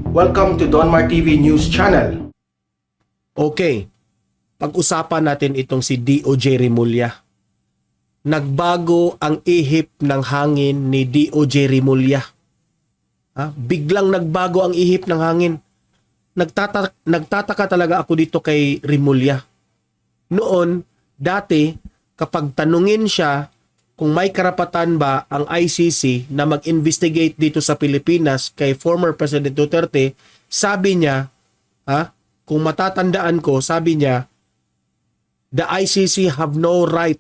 Welcome to Donmar TV News Channel. Okay, pag-usapan natin itong si DOJ Rimulya. Nagbago ang ihip ng hangin ni DOJ Rimulya. Biglang nagbago ang ihip ng hangin. Nagtataka talaga ako dito kay Rimulya. Noon, dati, kapag tanungin siya kung may karapatan ba ang ICC na mag-investigate dito sa Pilipinas kay former President Duterte, sabi niya, kung matatandaan ko, sabi niya, the ICC have no right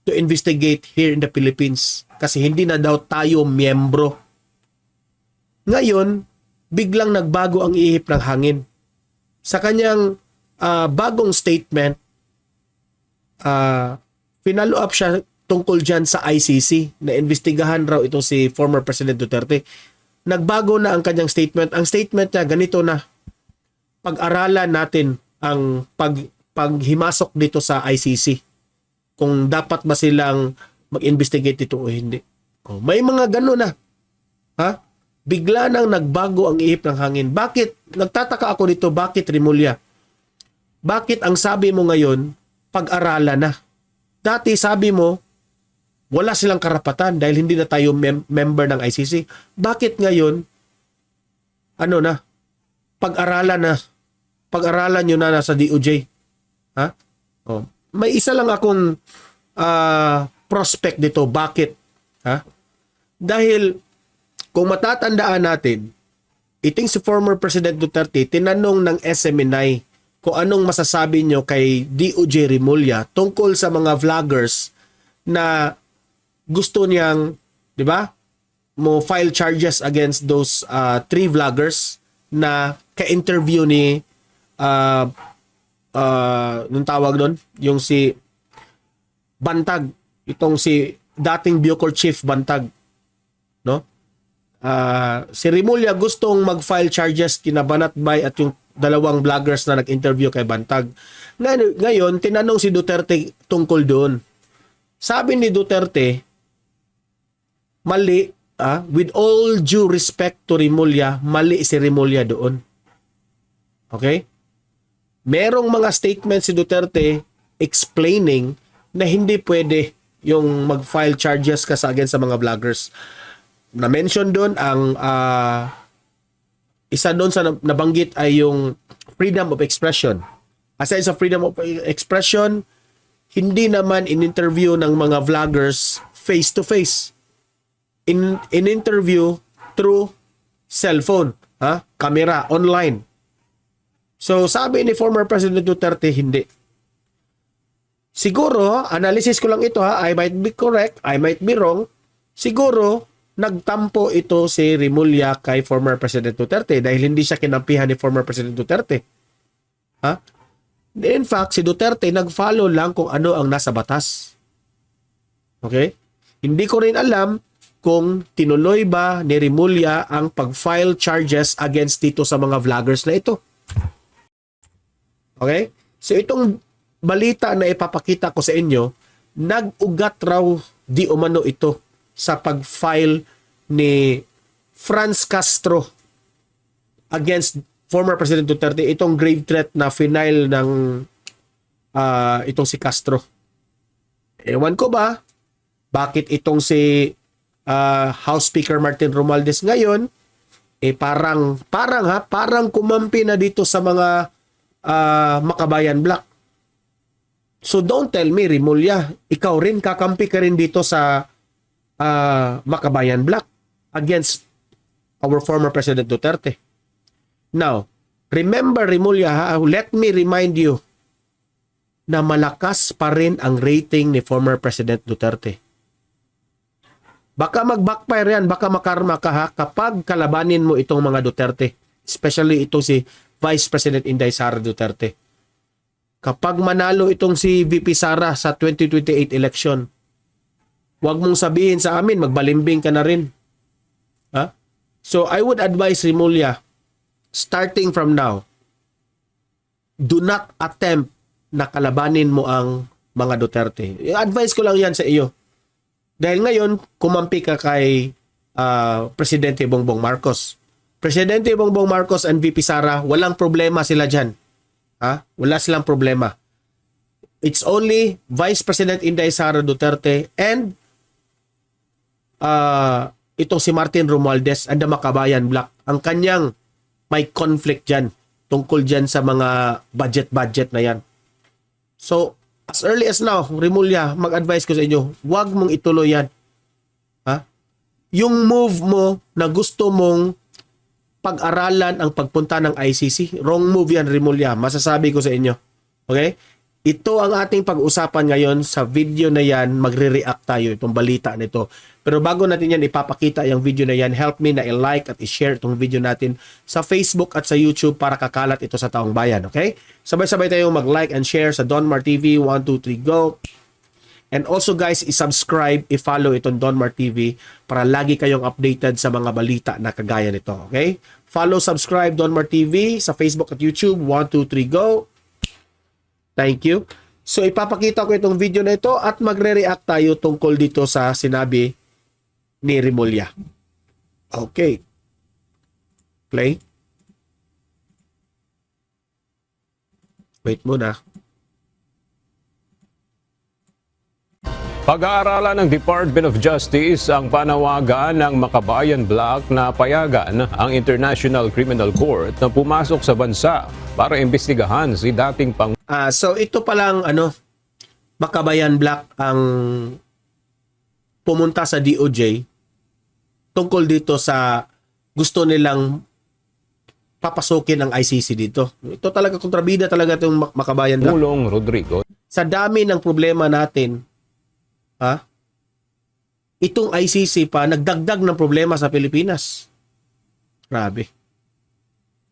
to investigate here in the Philippines kasi hindi na daw tayo miyembro. Ngayon, biglang nagbago ang ihip ng hangin. Sa kanyang bagong statement, finalo up siya tungkol dyan sa ICC na investigahan raw itong si former President Duterte. Nagbago na ang kanyang statement. Ang statement niya, ganito na, pag-aralan natin ang paghimasok dito sa ICC. Kung dapat ba silang mag-investigate dito o hindi. May mga gano'n na. Bigla nang nagbago ang ihip ng hangin. Bakit? Nagtataka ako dito, bakit Rimulya? Bakit ang sabi mo ngayon, pag-aralan na? Dati sabi mo, wala silang karapatan dahil hindi na tayo member ng ICC. Bakit ngayon, pag-aralan na? Pag-aralan nyo na nasa DOJ. May isa lang akong prospect dito. Bakit? Dahil kung matatandaan natin, iting si former President Duterte, tinanong ng SMNI kung anong masasabi nyo kay DOJ Rimulya tungkol sa mga vloggers na gusto niyang, di ba, mo file charges against those 3 vloggers na ka-interview ni nung tawag doon, yung si Bantag, itong si dating Bucor Chief Bantag, no? Si Rimulya gustong mag-file charges kina Banatbay at yung 2 vloggers na nag-interview kay Bantag. Ngayon, tinanong si Duterte tungkol doon. Sabi ni Duterte, mali, with all due respect to Rimulya, mali si Rimulya doon. Okay? Merong mga statements si Duterte explaining na hindi pwede yung mag-file charges ka against sa mga vloggers. Na-mention doon ang isa doon sa nabanggit ay yung freedom of expression. Aside sa freedom of expression, hindi naman in-interview ng mga vloggers face-to-face. In-interview through cellphone, camera, online. So, sabi ni former President Duterte, hindi. Siguro, analysis ko lang ito I might be correct, I might be wrong. Siguro, nagtampo ito si Rimulya kay former President Duterte dahil hindi siya kinampihan ni former President Duterte. In fact, si Duterte nag-follow lang kung ano ang nasa batas. Okay? Hindi ko rin alam kung tinuloy ba ni Rimulya ang pag-file charges against dito sa mga vloggers na ito. Okay? So itong balita na ipapakita ko sa inyo, nag-ugat raw di umano ito sa pag-file ni Franz Castro against former President Duterte, itong grave threat na final ng itong si Castro. Ewan ko ba bakit itong si House Speaker Martin Romualdez ngayon parang kumampi na dito sa mga Makabayan Black. So don't tell me, Rimulya, ikaw rin kakampi ka rin dito sa Makabayan Black against our former President Duterte. Now, remember Rimulya, let me remind you na malakas pa rin ang rating ni former President Duterte. Baka mag-backfire yan, baka makarma ka kapag kalabanin mo itong mga Duterte. Especially ito si Vice President Inday Sara Duterte. Kapag manalo itong si VP Sara sa 2028 election, huwag mong sabihin sa amin, magbalimbing ka na rin. So I would advise Rimulya, starting from now, do not attempt na kalabanin mo ang mga Duterte. Advice ko lang yan sa iyo. Dahil ngayon, kumampi ka kay Presidente Bongbong Marcos. Presidente Bongbong Marcos and VP Sara, walang problema sila dyan. Ha? Wala silang problema. It's only Vice President Inday Sara Duterte and itong si Martin Romualdez and the Makabayan Black. Ang kanyang may conflict dyan tungkol dyan sa mga budget na yan. So, as early as now, Rimulya, mag-advise ko sa inyo, huwag mong ituloy yan. Ha? Yung move mo na gusto mong pag-aralan ang pagpunta ng ICC, wrong move yan, Rimulya. Masasabi ko sa inyo. Okay? Ito ang ating pag-usapan ngayon sa video na yan. Magre-react tayo itong balita nito. Pero bago natin yan ipapakita yung video na yan, help me na i-like at i-share itong video natin sa Facebook at sa YouTube para kakalat ito sa taong bayan. Okay? Sabay-sabay tayo mag-like and share sa Donmar TV. 1, 2, 3, go! And also guys, i-subscribe, i-follow itong Donmar TV para lagi kayong updated sa mga balita na kagaya nito. Okay? Follow, subscribe Donmar TV sa Facebook at YouTube. 1, 2, 3, go! Thank you. So ipapakita ko itong video na ito at magre-react tayo tungkol dito sa sinabi ni Rimulya. Okay. Play. Wait muna. Pag-aaralan ng Department of Justice ang panawagan ng Makabayan Black na payagan ang International Criminal Court na pumasok sa bansa para imbestigahan si dating So ito palang Makabayan Black ang pumunta sa DOJ tungkol dito sa gusto nilang papasukin ang ICC dito. Ito talaga kontrabida talaga itong Makabayan Black. Pangulong Rodrigo. Sa dami ng problema natin, itong ICC pa nagdagdag ng problema sa Pilipinas. Grabe.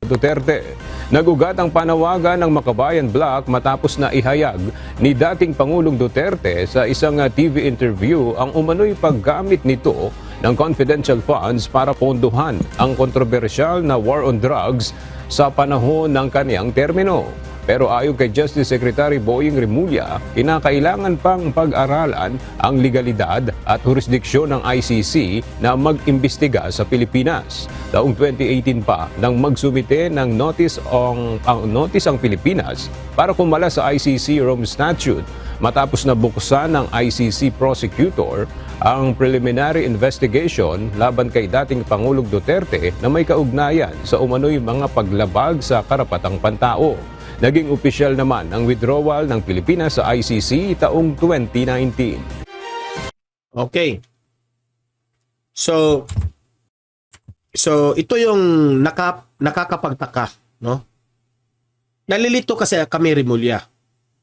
Duterte. Nagugat ang panawagan ng Makabayan Black matapos na ihayag ni dating Pangulong Duterte sa isang TV interview ang umano'y paggamit nito ng confidential funds para pondohan ang kontrobersyal na war on drugs sa panahon ng kaniyang termino. Pero ayon kay Justice Secretary Boying Rimulya, kinakailangan pang pag-aralan ang legalidad at jurisdiksyon ng ICC na mag-imbestiga sa Pilipinas. Taong 2018 pa nang magsumite ng notice ang Pilipinas para kumala sa ICC Rome Statute matapos na buksan ng ICC prosecutor ang preliminary investigation laban kay dating Pangulong Duterte na may kaugnayan sa umano'y mga paglabag sa karapatang pantao. Naging opisyal naman ang withdrawal ng Pilipinas sa ICC taong 2019. Okay. So ito yung nakakapagtaka, no? Nalilito kasi kami, Rimulya.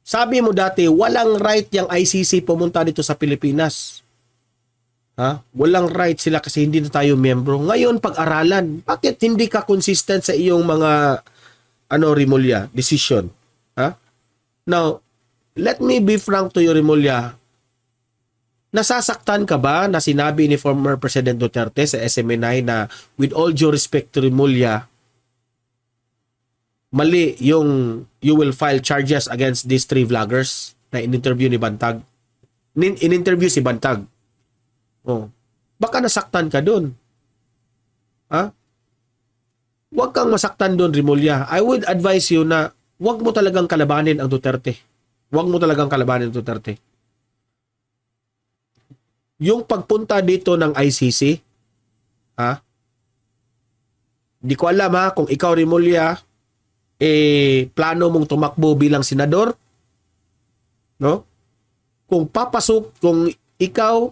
Sabi mo dati, walang right yung ICC pumunta dito sa Pilipinas. Ha? Walang right sila kasi hindi na tayo miyembro. Ngayon, pag-aralan. Bakit hindi ka consistent sa iyong mga Rimulya, decision? Ha? Now, let me be frank to you, Rimulya. Nasasaktan ka ba na sinabi ni former President Duterte sa SMNI na with all due respect to Rimulya, mali yung you will file charges against these 3 vloggers na in-interview ni Bantag? In-interview si Bantag. Oh. Baka nasaktan ka dun. Ha? Huwag kang masaktan doon, Rimulya. I would advise you na huwag mo talagang kalabanin ang Duterte. Huwag mo talagang kalabanin ang Duterte. Yung pagpunta dito ng ICC, di ko alam kung ikaw, Rimulya, plano mong tumakbo bilang senador, no? Kung ikaw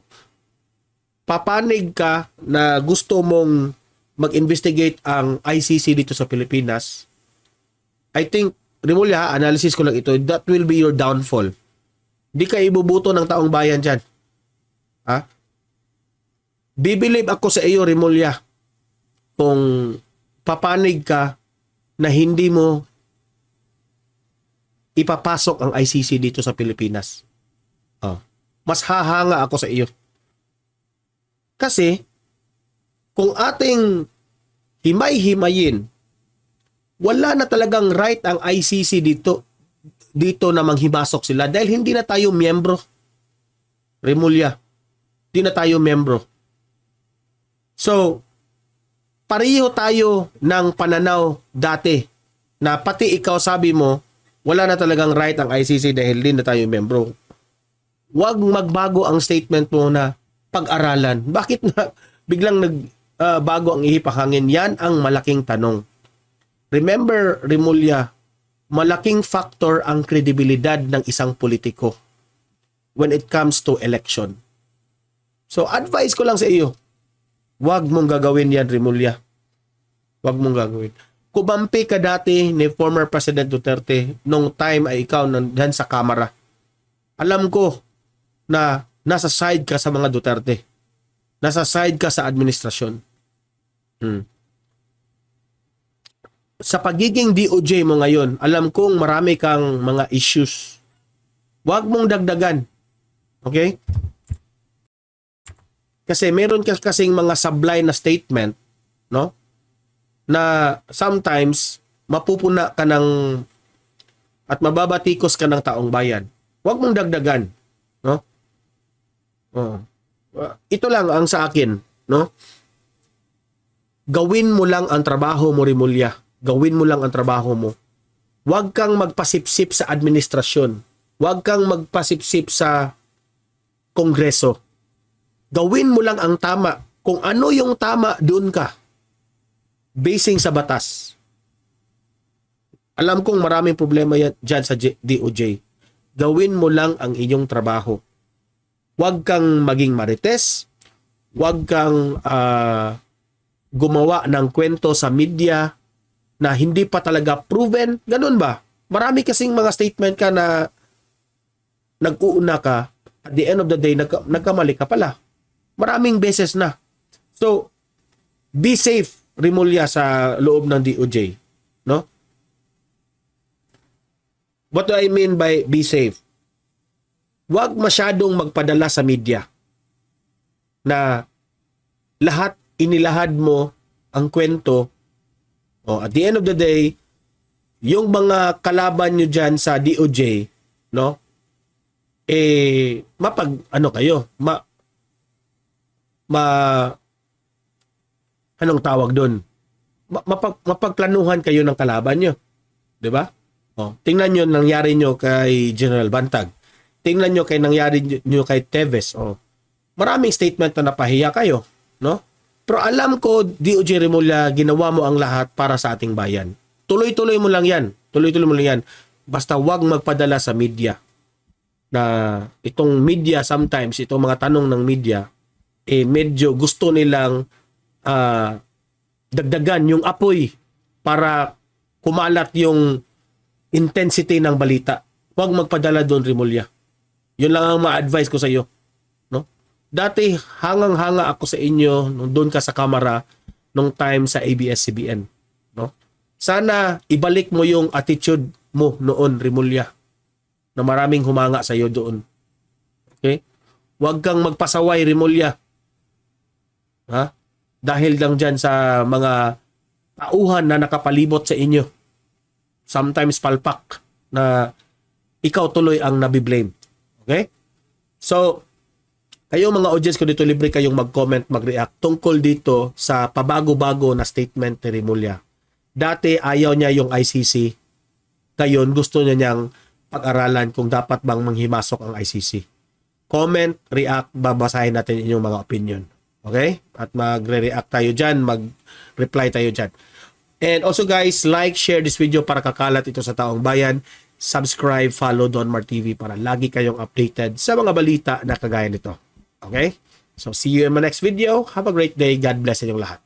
papanig ka na gusto mong mag-investigate ang ICC dito sa Pilipinas, I think, Rimulya, analysis ko lang ito, that will be your downfall. Di ka ibubuto ng taong bayan dyan. Ha? Bibilib ako sa iyo, Rimulya, kung papanig ka na hindi mo ipapasok ang ICC dito sa Pilipinas. Mas hahanga ako sa iyo. Kasi, kung ating himay-himayin, wala na talagang right ang ICC dito na manghimasok sila dahil hindi na tayo miyembro. Rimulya, hindi na tayo miyembro. So, pareho tayo ng pananaw dati na pati ikaw sabi mo, wala na talagang right ang ICC dahil din na tayo membro. Huwag magbago ang statement mo na pag-aralan. Bakit na biglang bago ang ihipahangin? Yan ang malaking tanong. Remember, Rimulya, malaking factor ang kredibilidad ng isang politiko when it comes to election. So, advice ko lang sa iyo, huwag mong gagawin yan, Rimulya. Huwag mong gagawin. Kumampi ka dati ni former President Duterte nung time ay ikaw nandiyan sa Kamara. Alam ko na nasa side ka sa mga Duterte. Nasa side ka sa administrasyon. Sa pagiging DOJ mo ngayon, alam kong marami kang mga issues. Huwag mong dagdagan. Okay? Kasi meron kasing mga sablay na statement, no? Na sometimes mapupuna ka ng at mababatikos ka ng taong bayan. Huwag mong dagdagan, no? Ito lang ang sa akin, no? Gawin mo lang ang trabaho mo, Rimulya. Gawin mo lang ang trabaho mo. Huwag kang magpasipsip sa administrasyon. Huwag kang magpasipsip sa kongreso. Gawin mo lang ang tama. Kung ano yung tama, doon ka. Basing sa batas. Alam kong maraming problema yan dyan sa DOJ. Gawin mo lang ang inyong trabaho. Huwag kang maging marites. Huwag kang gumawa ng kwento sa media na hindi pa talaga proven. Ganun ba? Marami kasing mga statement ka na nag-uuna ka. At the end of the day, nagkamali ka pala. Maraming beses na. So, be safe, Rimulya, sa loob ng DOJ. No? What do I mean by be safe? Huwag masyadong magpadala sa media na lahat inilahad mo ang kwento. At the end of the day, yung mga kalaban nyo dyan sa DOJ, no? Anong tawag doon? Mapagplanuhan kayo ng kalaban nyo. 'Di ba? Tingnan nyo nangyari nyo kay General Bantag. Tingnan nyo nangyari nyo kay Teves. Maraming statement na napahiya kayo, no? Pero alam ko, DOJ Rimulya, ginawa mo ang lahat para sa ating bayan. Tuloy-tuloy mo lang yan. Tuloy-tuloy mo lang yan. Basta wag magpadala sa media. Na itong media sometimes, itong mga tanong ng media, medyo gusto nilang dagdagan yung apoy para kumalat yung intensity ng balita. Huwag magpadala doon, Rimulya. Yun lang ang ma-advise ko sa iyo. No? Dati, hangang-hanga ako sa inyo nung doon ka sa Kamara nung time sa ABS-CBN. No? Sana ibalik mo yung attitude mo noon, Rimulya, na maraming humanga sa iyo doon. Okay? Huwag kang magpasaway, Rimulya. Ha? Dahil lang dyan sa mga tauhan na nakapalibot sa inyo. Sometimes palpak na ikaw tuloy ang nabiblame. Okay? So, kayo mga audience ko dito, libre kayong mag-comment, mag-react tungkol dito sa pabago-bago na statement ni Rimulya. Dati ayaw niya yung ICC. Ngayon gusto niya niyang pag-aralan kung dapat bang manghimasok ang ICC. Comment, react, babasahin natin inyong mga opinion. Okay? At magre-react tayo dyan, mag-reply tayo dyan. And also guys, like, share this video para kakalat ito sa taong bayan. Subscribe, follow Donmar TV para lagi kayong updated sa mga balita na kagaya nito. Okay? So see you in my next video. Have a great day. God bless inyong lahat.